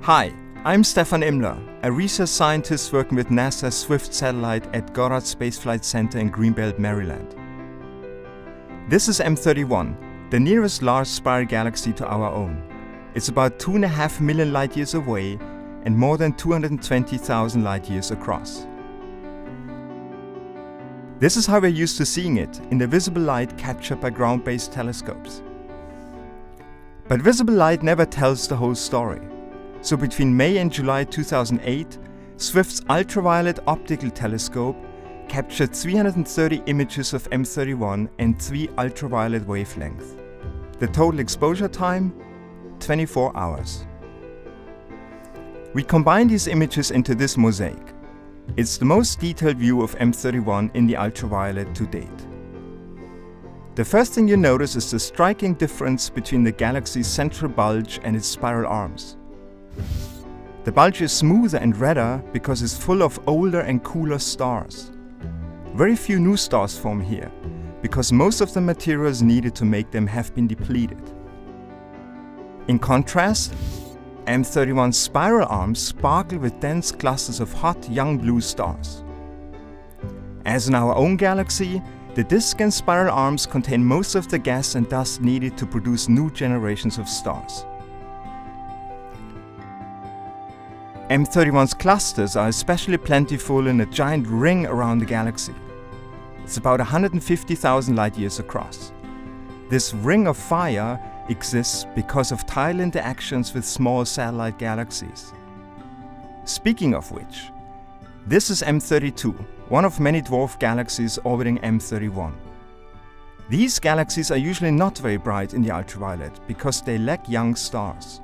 Hi, I'm Stefan Imler, a research scientist working with NASA's SWIFT satellite at Goddard Space Flight Center in Greenbelt, Maryland. This is M31, the nearest large spiral galaxy to our own. It's about 2.5 million light-years away and more than 220,000 light-years across. This is how we're used to seeing it, in the visible light captured by ground-based telescopes. But visible light never tells the whole story. So between May and July 2008, SWIFT's ultraviolet optical telescope captured 330 images of M31 and 3 ultraviolet wavelengths. The total exposure time? 24 hours. We combine these images into this mosaic. It's the most detailed view of M31 in the ultraviolet to date. The first thing you notice is the striking difference between the galaxy's central bulge and its spiral arms. The bulge is smoother and redder because it's full of older and cooler stars. Very few new stars form here, because most of the materials needed to make them have been depleted. In contrast, M31's spiral arms sparkle with dense clusters of hot young blue stars. As in our own galaxy, the disk and spiral arms contain most of the gas and dust needed to produce new generations of stars. M31's clusters are especially plentiful in a giant ring around the galaxy. It's about 150,000 light-years across. This ring of fire exists because of tidal interactions with small satellite galaxies. Speaking of which, this is M32, one of many dwarf galaxies orbiting M31. These galaxies are usually not very bright in the ultraviolet because they lack young stars.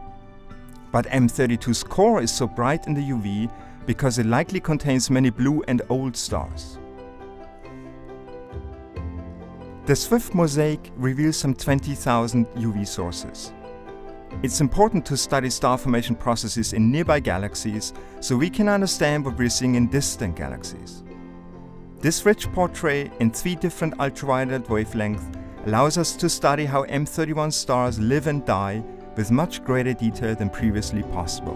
But M32's core is so bright in the UV because it likely contains many blue and old stars. The SWIFT mosaic reveals some 20,000 UV sources. It's important to study star formation processes in nearby galaxies so we can understand what we're seeing in distant galaxies. This rich portrait in 3 different ultraviolet wavelengths allows us to study how M31 stars live and die with much greater detail than previously possible.